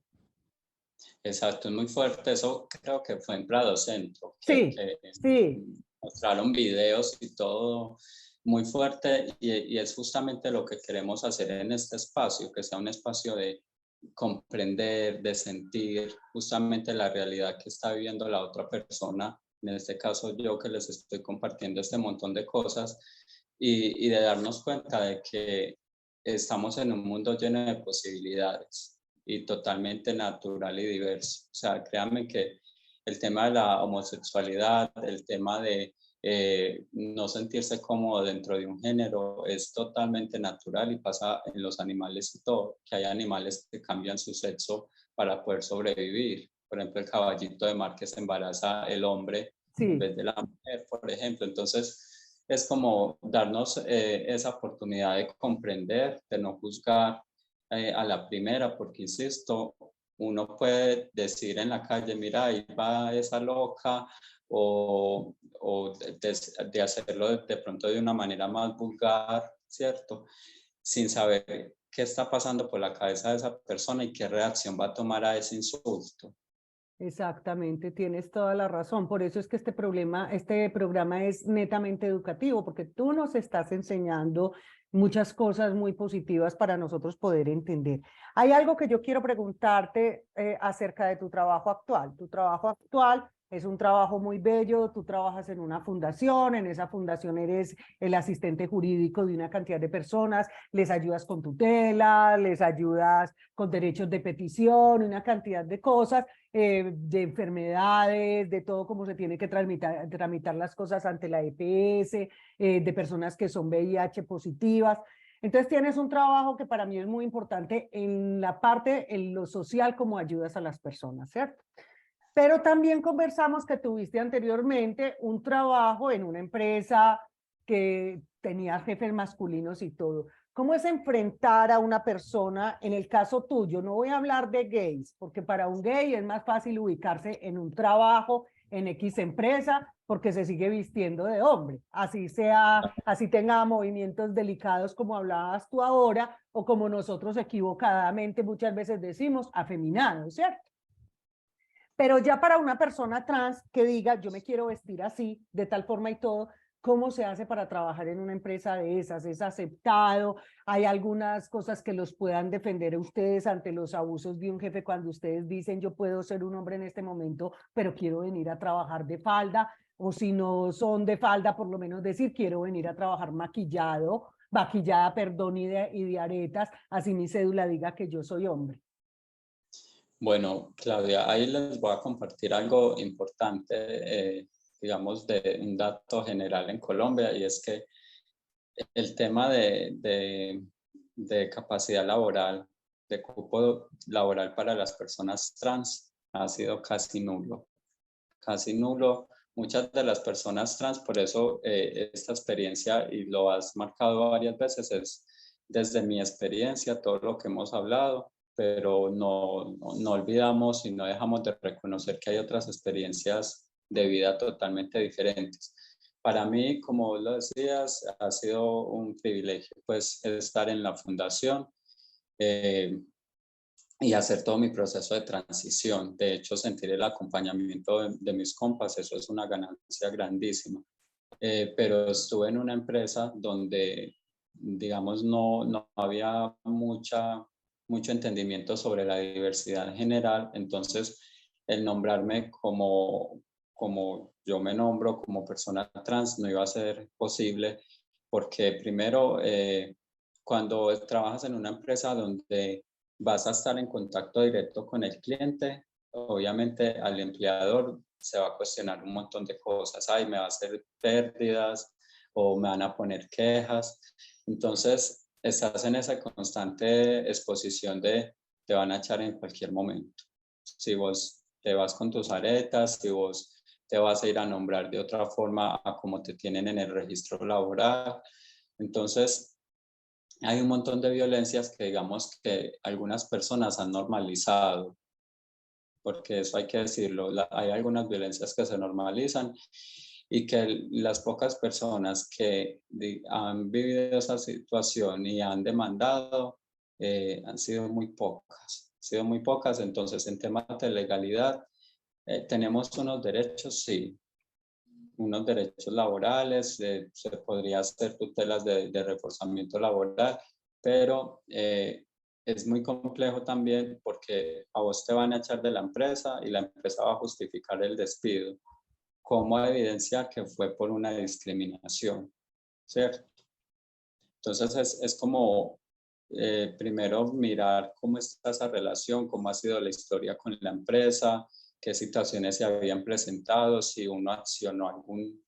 exacto, es muy fuerte. Eso creo que fue en Prado Centro, Sí, que sí, mostraron videos y todo muy fuerte y es justamente lo que queremos hacer en este espacio, que sea un espacio comprender, de sentir justamente la realidad que está viviendo la otra persona, en este caso yo que les estoy compartiendo este montón de cosas, y de darnos cuenta de que estamos en un mundo lleno de posibilidades y totalmente natural y diverso. O sea, créanme que el tema de la homosexualidad, el tema de no sentirse cómodo dentro de un género es totalmente natural y pasa en los animales y todo, que hay animales que cambian su sexo para poder sobrevivir. Por ejemplo, el caballito de mar que se embaraza el hombre en Sí, vez de la mujer, por ejemplo. Entonces, es como darnos esa oportunidad de comprender, de no juzgar a la primera, porque insisto, uno puede decir en la calle, mira, ahí va esa loca, o de hacerlo de pronto de una manera más vulgar, ¿cierto? Sin saber qué está pasando por la cabeza de esa persona y qué reacción va a tomar a ese insulto. exactamente, tienes toda la razón. Por eso es que este programa es netamente educativo, porque tú nos estás enseñando muchas cosas muy positivas para nosotros poder entender. Hay algo que yo quiero preguntarte acerca de tu trabajo actual. Tu trabajo actual es un trabajo muy bello, tú trabajas en una fundación, en esa fundación eres el asistente jurídico de una cantidad de personas, les ayudas con tutela, les ayudas con derechos de petición, una cantidad de cosas de enfermedades, de todo cómo se tiene que tramitar las cosas ante la EPS, de personas que son VIH positivas. Entonces tienes un trabajo que para mí es muy importante en la parte, en lo social, como ayudas a las personas, ¿cierto? Pero también conversamos que tuviste anteriormente un trabajo en una empresa que tenía jefes masculinos y todo. ¿Cómo es enfrentar a una persona, en el caso tuyo? No voy a hablar de gays, porque para un gay es más fácil ubicarse en un trabajo, en X empresa, porque se sigue vistiendo de hombre. Así sea, así tenga movimientos delicados como hablabas tú ahora, o como nosotros equivocadamente muchas veces decimos, afeminado, ¿cierto? Pero ya para una persona trans que diga, yo me quiero vestir así, de tal forma y todo, ¿cómo se hace para trabajar en una empresa de esas? ¿Es aceptado? ¿Hay algunas cosas que los puedan defender a ustedes ante los abusos de un jefe cuando ustedes dicen, yo puedo ser un hombre en este momento, pero quiero venir a trabajar de falda? O si no son de falda, por lo menos decir, quiero venir a trabajar maquillada, perdón, y de aretas, así mi cédula diga que yo soy hombre. Bueno, Claudia, ahí les voy a compartir algo importante, digamos, de un dato general en Colombia, y es que el tema de capacidad laboral, de cupo laboral para las personas trans ha sido casi nulo, casi nulo. Muchas de las personas trans, por eso esta experiencia, y lo has marcado varias veces, es desde mi experiencia, todo lo que hemos hablado, pero no olvidamos y no dejamos de reconocer que hay otras experiencias de vida totalmente diferentes. Para mí, como lo decías, ha sido un privilegio pues estar en la fundación. Eh, y hacer todo mi proceso de transición. De hecho, sentir el acompañamiento de mis compas, eso es una ganancia grandísima. Pero estuve en una empresa donde, digamos, no había mucho entendimiento sobre la diversidad en general, entonces el nombrarme como yo me nombro, como persona trans, no iba a ser posible, porque primero, cuando trabajas en una empresa donde vas a estar en contacto directo con el cliente, obviamente al empleador se va a cuestionar un montón de cosas. Ay, me va a hacer pérdidas o me van a poner quejas. Entonces, estás en esa constante exposición de te van a echar en cualquier momento. Si vos te vas con tus aretas, si vos te vas a ir a nombrar de otra forma a como te tienen en el registro laboral. Entonces, hay un montón de violencias que digamos que algunas personas han normalizado, porque eso hay que decirlo, hay algunas violencias que se normalizan y que las pocas personas que han vivido esa situación y han demandado han sido muy pocas, entonces en temas de legalidad tenemos unos derechos, sí, unos derechos laborales, se podría hacer tutelas de reforzamiento laboral, pero es muy complejo también porque a vos te van a echar de la empresa y la empresa va a justificar el despido. ¿Cómo evidenciar que fue por una discriminación? ¿Cierto? Entonces es como primero mirar cómo está esa relación, cómo ha sido la historia con la empresa, qué situaciones se habían presentado, si uno accionó algún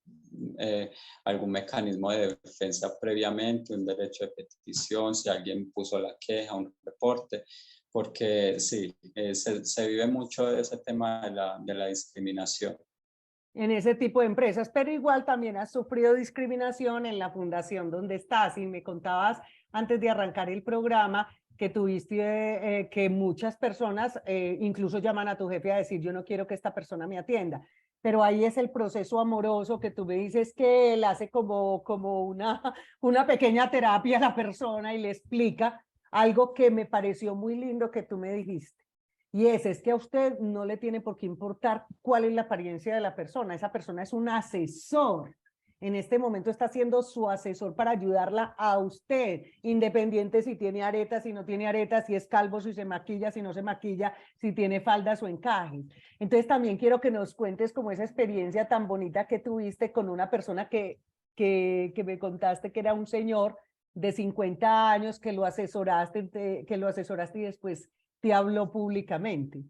mecanismo de defensa previamente, un derecho de petición, si alguien puso la queja, un reporte, porque sí, se vive mucho ese tema de la discriminación. En ese tipo de empresas, pero igual también has sufrido discriminación en la fundación donde estás y me contabas antes de arrancar el programa que tuviste que muchas personas incluso llaman a tu jefe a decir yo no quiero que esta persona me atienda, pero ahí es el proceso amoroso que tú me dices que él hace como una pequeña terapia a la persona y le explica algo que me pareció muy lindo que tú me dijiste. Y es que a usted no le tiene por qué importar cuál es la apariencia de la persona. Esa persona es un asesor. En este momento está siendo su asesor para ayudarla a usted, independiente si tiene aretas, si no tiene aretas, si es calvo, si se maquilla, si no se maquilla, si tiene faldas o encajes. Entonces también quiero que nos cuentes como esa experiencia tan bonita que tuviste con una persona que me contaste que era un señor de 50 años que lo asesoraste y después te habló públicamente.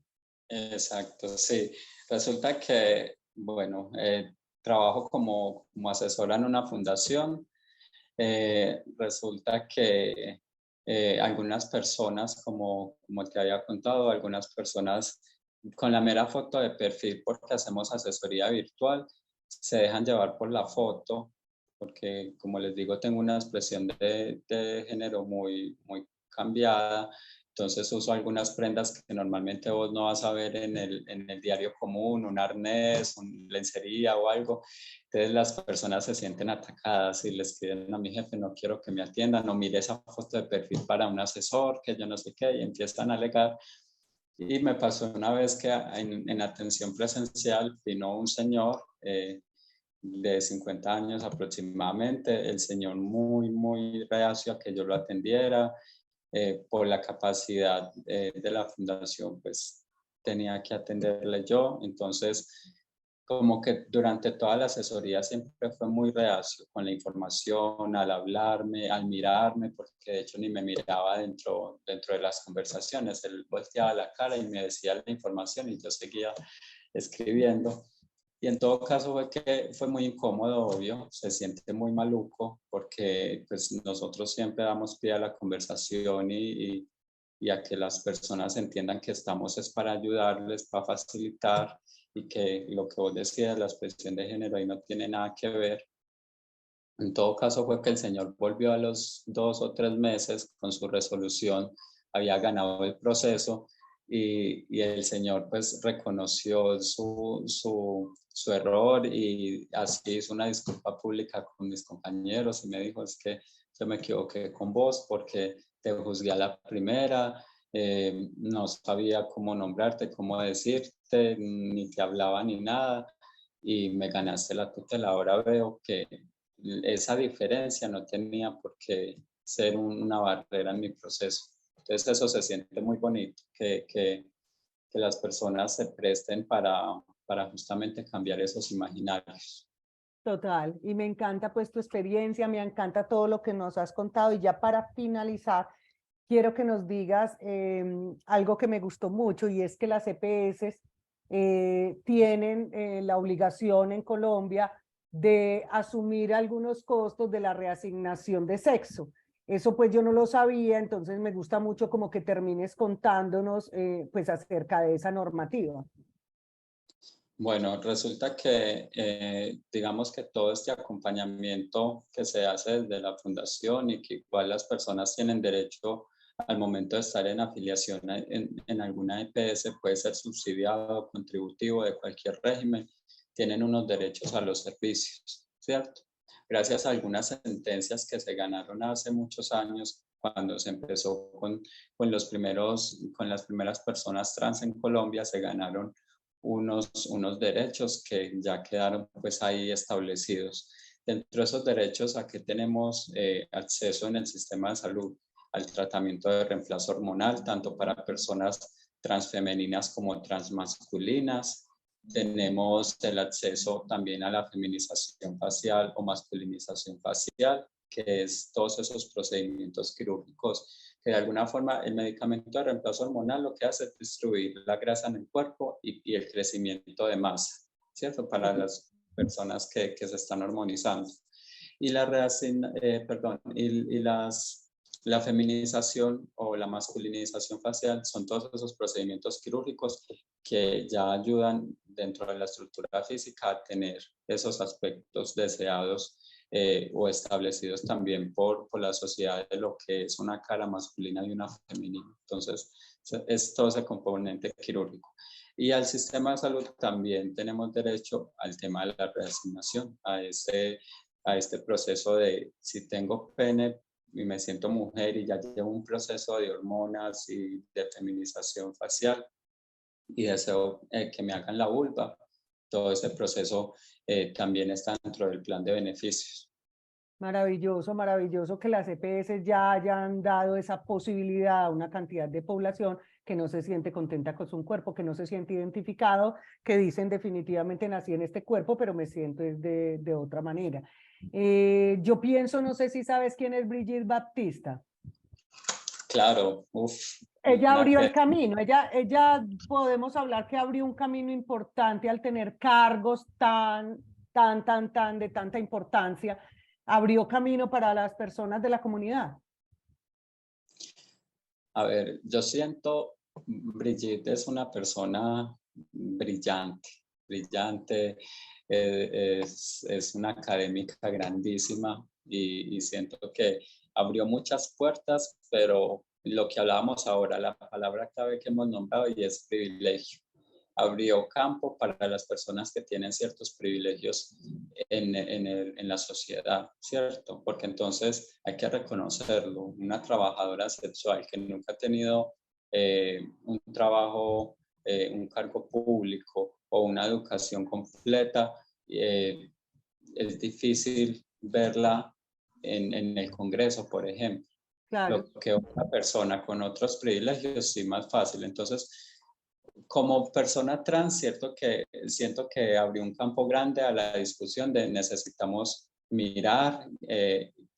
Exacto, sí. Resulta que, bueno, trabajo como asesora en una fundación. Resulta que algunas personas, como te había contado, algunas personas con la mera foto de perfil, porque hacemos asesoría virtual, se dejan llevar por la foto, porque como les digo, tengo una expresión de género muy cambiada. Entonces uso algunas prendas que normalmente vos no vas a ver en el diario común, un arnés, una lencería o algo. Entonces las personas se sienten atacadas y le escriben a mi jefe, no quiero que me atiendan, no mire esa foto de perfil para un asesor, que yo no sé qué, y empiezan a alegar. Y me pasó una vez que en atención presencial vino un señor de 50 años aproximadamente, el señor muy reacio a que yo lo atendiera, por la capacidad de la fundación, pues tenía que atenderle yo. Entonces, como que durante toda la asesoría siempre fue muy reacio con la información, al hablarme, al mirarme, porque de hecho ni me miraba dentro de las conversaciones. Él volteaba la cara y me decía la información y yo seguía escribiendo. Y en todo caso fue muy incómodo, obvio, se siente muy maluco porque pues nosotros siempre damos pie a la conversación y a que las personas entiendan que estamos es para ayudarles, para facilitar y que lo que vos decías, la expresión de género ahí no tiene nada que ver. En todo caso fue que el señor volvió a los 2 o 3 meses con su resolución, había ganado el proceso y el señor pues reconoció su error y así hizo una disculpa pública con mis compañeros y me dijo es que yo me equivoqué con vos porque te juzgué a la primera, no sabía cómo nombrarte, cómo decirte, ni te hablaba ni nada y me ganaste la tutela. Ahora veo que esa diferencia no tenía por qué ser una barrera en mi proceso. Entonces eso se siente muy bonito, que las personas se presten para justamente cambiar esos imaginarios. Total, y me encanta pues tu experiencia, me encanta todo lo que nos has contado y ya para finalizar, quiero que nos digas algo que me gustó mucho y es que las EPS tienen la obligación en Colombia de asumir algunos costos de la reasignación de sexo. Eso pues yo no lo sabía, entonces me gusta mucho como que termines contándonos pues acerca de esa normativa. Bueno, resulta que digamos que todo este acompañamiento que se hace desde la fundación y que igual las personas tienen derecho al momento de estar en afiliación en alguna EPS puede ser subsidiado, contributivo de cualquier régimen, tienen unos derechos a los servicios, ¿cierto? Gracias a algunas sentencias que se ganaron hace muchos años cuando se empezó con las primeras personas trans en Colombia, se ganaron unos derechos que ya quedaron pues ahí establecidos. Dentro de esos derechos, ¿a qué tenemos acceso en el sistema de salud? al tratamiento de reemplazo hormonal, tanto para personas transfemeninas como transmasculinas. Tenemos el acceso también a la feminización facial o masculinización facial, que es todos esos procedimientos quirúrgicos que de alguna forma el medicamento de reemplazo hormonal lo que hace es distribuir la grasa en el cuerpo y el crecimiento de masa, ¿cierto? Para las personas que se están hormonizando. Y la feminización o la masculinización facial son todos esos procedimientos quirúrgicos que ya ayudan dentro de la estructura física a tener esos aspectos deseados o establecidos también por la sociedad de lo que es una cara masculina y una femenina. Entonces, es todo ese componente quirúrgico. Y al sistema de salud también tenemos derecho al tema de la reasignación, a este proceso de si tengo pene y me siento mujer y ya llevo un proceso de hormonas y de feminización facial y deseo que me hagan la vulva, todo ese proceso también está dentro del plan de beneficios. Maravilloso, maravilloso que las EPS ya hayan dado esa posibilidad a una cantidad de población que no se siente contenta con su cuerpo, que no se siente identificado, que dicen definitivamente nací en este cuerpo, pero me siento de otra manera. Yo pienso, no sé si sabes quién es Brigitte Baptista. Claro, uff. Ella abrió el camino, ella podemos hablar que abrió un camino importante al tener cargos de tanta importancia, abrió camino para las personas de la comunidad. A ver, yo siento, Brigitte es una persona brillante, brillante, es una académica grandísima y siento que abrió muchas puertas, pero lo que hablábamos ahora, la palabra clave que hemos nombrado y es privilegio. Abrió campo para las personas que tienen ciertos privilegios en la sociedad, ¿cierto? Porque entonces hay que reconocerlo. Una trabajadora sexual que nunca ha tenido un trabajo, un cargo público o una educación completa, es difícil verla en el Congreso, por ejemplo. Claro. Lo que una persona con otros privilegios sí más fácil. Entonces, como persona trans, siento que abrió un campo grande a la discusión de necesitamos mirar,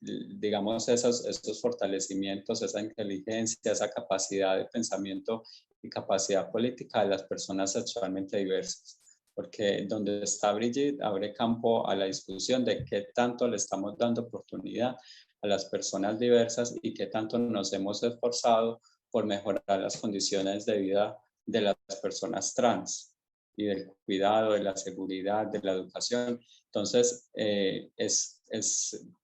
digamos, esos fortalecimientos, esa inteligencia, esa capacidad de pensamiento y capacidad política de las personas sexualmente diversas. Porque donde está Brigitte abre campo a la discusión de qué tanto le estamos dando oportunidad a las personas diversas y qué tanto nos hemos esforzado por mejorar las condiciones de vida de las personas trans y del cuidado, de la seguridad, de la educación. Entonces, es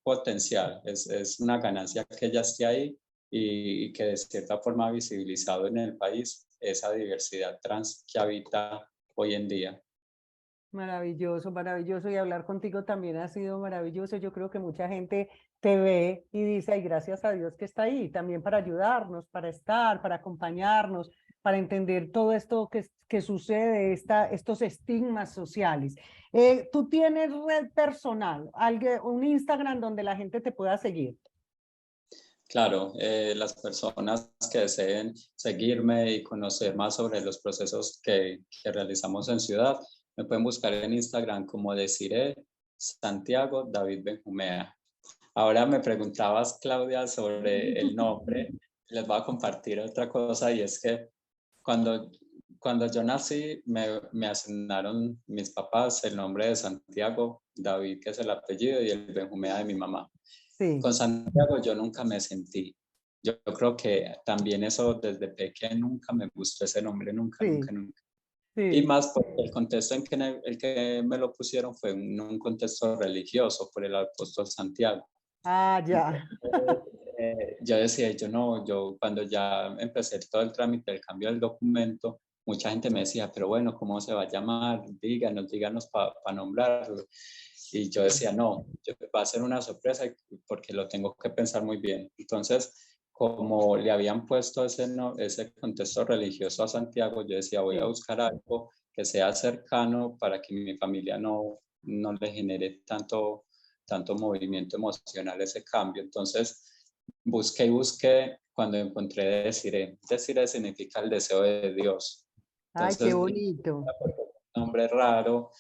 potencial, es una ganancia que ella esté ahí y que de cierta forma ha visibilizado en el país esa diversidad trans que habita hoy en día. Maravilloso, maravilloso. Y hablar contigo también ha sido maravilloso. Yo creo que mucha gente te ve y dice, ay, gracias a Dios que está ahí, también para ayudarnos, para estar, para acompañarnos, para entender todo esto que sucede, estos estigmas sociales. ¿Tú tienes red personal, un Instagram donde la gente te pueda seguir? Claro, las personas que deseen seguirme y conocer más sobre los procesos que realizamos en Ciudad, me pueden buscar en Instagram como Desiree Santiago David Benjumea. Ahora me preguntabas, Claudia, sobre el nombre. Les voy a compartir otra cosa y es que cuando, cuando yo nací me asignaron mis papás el nombre de Santiago, David, que es el apellido, y el Benjumea de mi mamá. Sí, Con Santiago yo nunca me sentí. Yo creo que también eso desde pequeño nunca me gustó ese nombre, nunca, sí, nunca, nunca. Y sí. más porque el contexto el que me lo pusieron fue un contexto religioso por el apóstol Santiago. Ah, ya. Entonces, yo decía, yo no, yo cuando ya empecé todo el trámite del cambio del documento, mucha gente me decía, pero bueno, ¿cómo se va a llamar? Díganos para nombrarlo. Y yo decía, no, va a ser una sorpresa porque lo tengo que pensar muy bien. Entonces, como le habían puesto ese contexto religioso a Santiago, yo decía, voy a Sí. buscar algo que sea cercano para que mi familia no le genere tanto movimiento emocional ese cambio. Entonces, busqué y busqué cuando encontré Desiree. Desiree significa el deseo de Dios. Ay, qué Entonces, bonito. un nombre raro,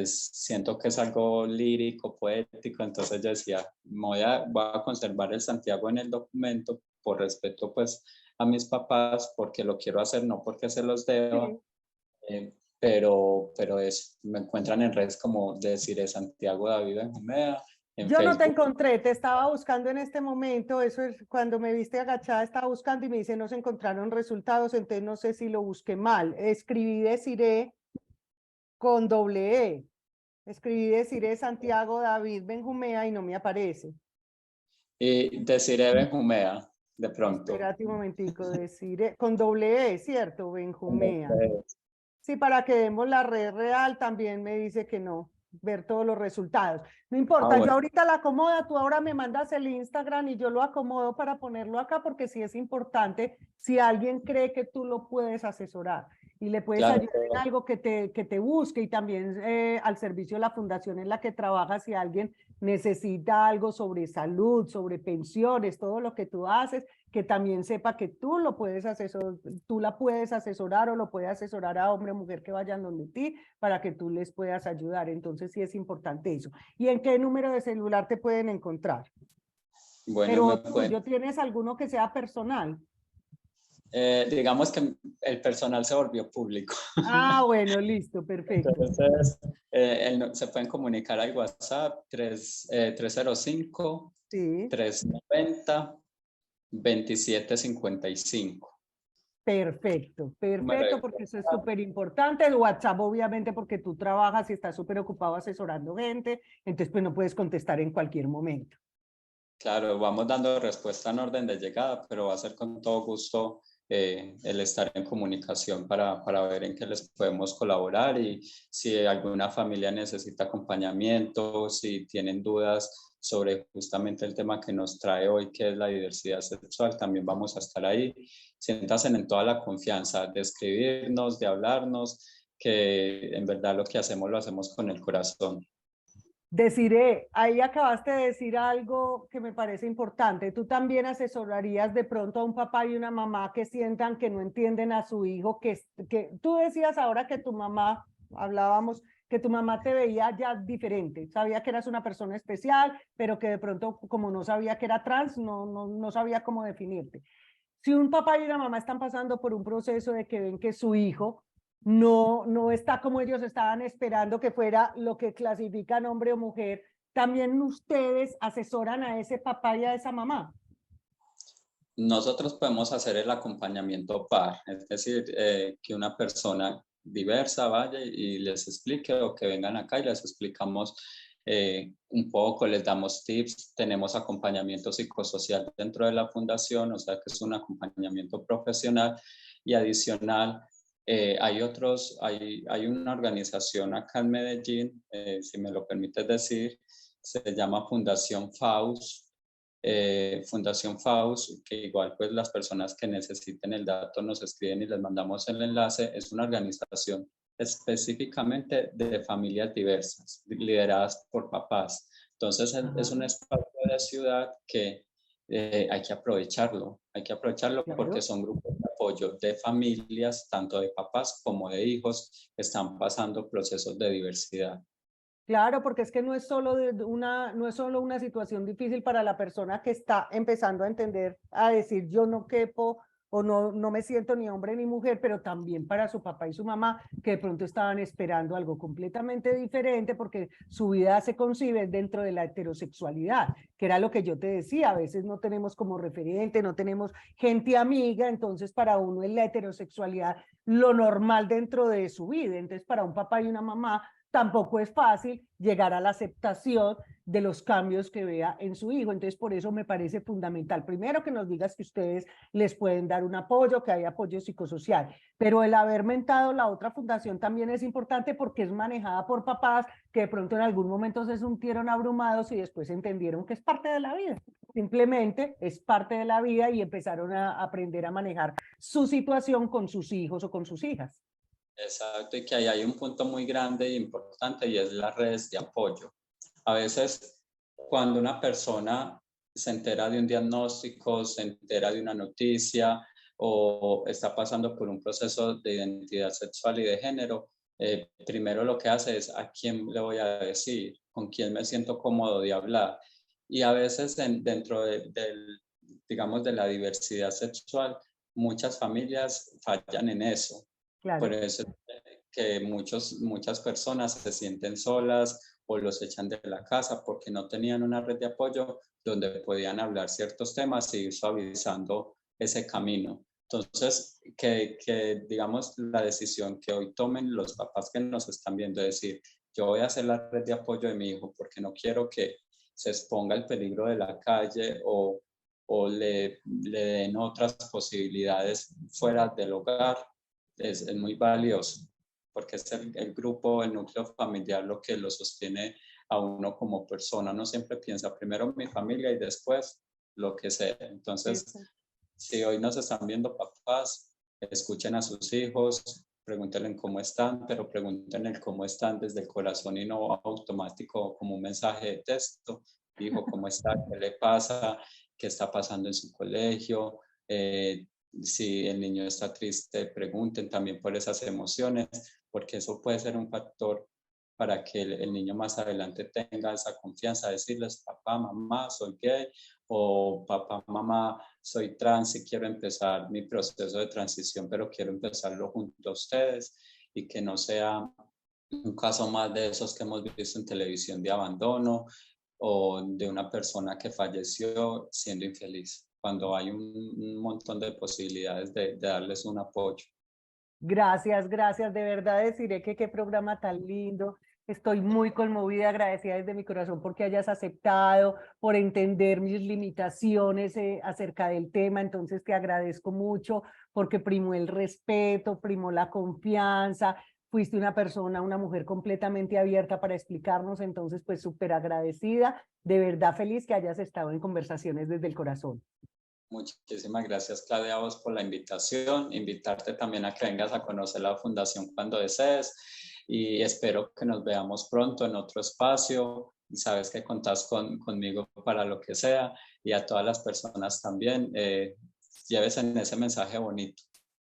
siento que es algo lírico, poético, entonces yo decía, voy a conservar el Santiago en el documento por respeto pues a mis papás, porque lo quiero hacer, no porque se los deba, Sí. pero me encuentran en redes como Desiree Santiago David Benjumea, en Yo no te Facebook. encontré, te estaba buscando en este momento, eso es cuando me viste agachada, estaba buscando y me dice no se encontraron resultados, entonces no sé si lo busqué mal. Escribí Desiree con doble E. Escribí Desiree Santiago David Benjumea y no me aparece. Y Desiree Benjumea, de pronto. Espérate un momentico, Desiree con doble E, ¿cierto? Benjumea. Sí, para que demos la red real también me dice que no, ver todos los resultados. No Ah, importa, yo bueno, ahorita la acomodo, tú ahora me mandas el Instagram y yo lo acomodo para ponerlo acá porque sí es importante si alguien cree que tú lo puedes asesorar y le puedes claro, ayudar en algo que te busque y también al servicio de la fundación en la que trabajas si alguien necesita algo sobre salud, sobre pensiones, todo lo que tú haces, que también sepa que tú lo puedes asesorar, tú la puedes asesorar o lo puedes asesorar a hombre o mujer que vayan donde ti para que tú les puedas ayudar. Entonces sí es importante eso. ¿Y en qué número de celular te pueden encontrar? bueno, Pero tuyo, ¿tienes alguno que sea personal? digamos que el personal se volvió público. Ah, bueno, listo, perfecto. Entonces, se pueden comunicar al WhatsApp 305 Sí, 390 2755. perfecto, Número perfecto, de porque eso es WhatsApp. súper importante. El WhatsApp, obviamente, porque tú trabajas y estás súper ocupado asesorando gente, entonces pues no puedes contestar en cualquier momento. Claro, vamos dando respuesta en orden de llegada, pero va a ser con todo gusto el estar en comunicación para ver en qué les podemos colaborar y si alguna familia necesita acompañamiento, si tienen dudas sobre justamente el tema que nos trae hoy, que es la diversidad sexual, también vamos a estar ahí. Siéntanse en toda la confianza de escribirnos, de hablarnos, que en verdad lo que hacemos lo hacemos con el corazón. Deciré, ahí acabaste de decir algo que me parece importante. Tú también asesorarías de pronto a un papá y una mamá que sientan que no entienden a su hijo, que tú decías ahora que tu mamá, hablábamos, que tu mamá te veía ya diferente, sabía que eras una persona especial, pero que de pronto como no sabía que era trans, no sabía cómo definirte. Si un papá y una mamá están pasando por un proceso de que ven que su hijo no está como ellos estaban esperando que fuera lo que clasifican hombre o mujer, también ustedes asesoran a ese papá y a esa mamá. Nosotros podemos hacer el acompañamiento par, es decir, que una persona diversa vaya y les explique o que vengan acá y les explicamos un poco, les damos tips, tenemos acompañamiento psicosocial dentro de la fundación, o sea que es un acompañamiento profesional y adicional. Hay una organización acá en Medellín, si me lo permites decir, se llama Fundación FAUS. Fundación FAUS, que igual pues las personas que necesiten el dato nos escriben y les mandamos el enlace, es una organización específicamente de familias diversas, lideradas por papás. Entonces es un Ah, espacio de la ciudad que hay que aprovecharlo porque claro. son grupos de apoyo de familias, tanto de papás como de hijos, que están pasando procesos de diversidad. Claro, porque es que no es solo una situación difícil para la persona que está empezando a entender, a decir yo no quepo o no me siento ni hombre ni mujer, pero también para su papá y su mamá que de pronto estaban esperando algo completamente diferente porque su vida se concibe dentro de la heterosexualidad, que era lo que yo te decía, a veces no tenemos como referente, no tenemos gente amiga, entonces para uno es la heterosexualidad lo normal dentro de su vida, entonces para un papá y una mamá tampoco es fácil llegar a la aceptación de los cambios que vea en su hijo. Entonces, por eso me parece fundamental, primero, que nos digas que ustedes les pueden dar un apoyo, que hay apoyo psicosocial, pero el haber mentado la otra fundación también es importante porque es manejada por papás que de pronto en algún momento se sintieron abrumados y después entendieron que es parte de la vida. Simplemente es parte de la vida y empezaron a aprender a manejar su situación con sus hijos o con sus hijas. Exacto, y que ahí hay un punto muy grande e importante y es las redes de apoyo. A veces cuando una persona se entera de un diagnóstico, se entera de una noticia o está pasando por un proceso de identidad sexual y de género, primero lo que hace es a quién le voy a decir, con quién me siento cómodo de hablar. Y a veces dentro digamos, de la diversidad sexual, muchas familias fallan en eso. Por Claro. eso que muchas personas se sienten solas o los echan de la casa porque no tenían una red de apoyo donde podían hablar ciertos temas y ir suavizando ese camino. Entonces, digamos la decisión que hoy tomen los papás que nos están viendo, es decir, yo voy a hacer la red de apoyo de mi hijo porque no quiero que se exponga el peligro de la calle o le den otras posibilidades fuera del hogar, es muy valioso, porque es el grupo, el núcleo familiar lo que lo sostiene a uno como persona. Uno siempre piensa primero mi familia y después lo que sea. Entonces, Eso. si hoy nos están viendo papás, escuchen a sus hijos, pregúntenle cómo están, pero pregúntenle cómo están desde el corazón y no automático como un mensaje de texto. Hijo, ¿cómo está? ¿Qué le pasa? ¿Qué está pasando en su colegio? Si el niño está triste, pregunten también por esas emociones, porque eso puede ser un factor para que el niño más adelante tenga esa confianza, decirles, papá, mamá, soy gay, o papá, mamá, soy trans y quiero empezar mi proceso de transición, pero quiero empezarlo junto a ustedes y que no sea un caso más de esos que hemos visto en televisión de abandono o de una persona que falleció siendo infeliz, cuando hay un montón de posibilidades de darles un apoyo. Gracias, gracias. De verdad deciré que qué programa tan lindo. Estoy muy conmovida, agradecida desde mi corazón porque hayas aceptado, por entender mis limitaciones acerca del tema. Entonces te agradezco mucho porque primó el respeto, primó la confianza. Fuiste una persona, una mujer completamente abierta para explicarnos. Entonces, pues súper agradecida. De verdad feliz que hayas estado en conversaciones desde el corazón. Muchísimas gracias, Claudia, a vos por la invitación. Invitarte también a que vengas a conocer la fundación cuando desees y espero que nos veamos pronto en otro espacio. Sabes que contás conmigo para lo que sea y a todas las personas también. Lleves en ese mensaje bonito.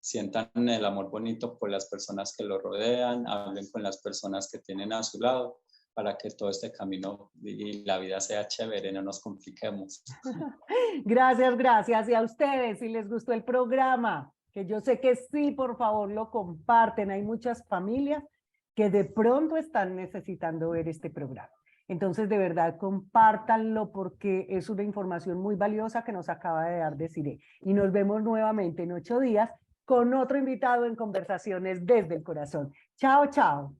Sientan el amor bonito por las personas que lo rodean, hablen con las personas que tienen a su lado para que todo este camino y la vida sea chévere, no nos compliquemos. Gracias, gracias. Y a ustedes, si les gustó el programa, que yo sé que sí, por favor, lo comparten. Hay muchas familias que de pronto están necesitando ver este programa. Entonces, de verdad, compártanlo porque es una información muy valiosa que nos acaba de dar Desiree. Y nos vemos nuevamente en 8 días con otro invitado en Conversaciones desde el Corazón. Chao, chao.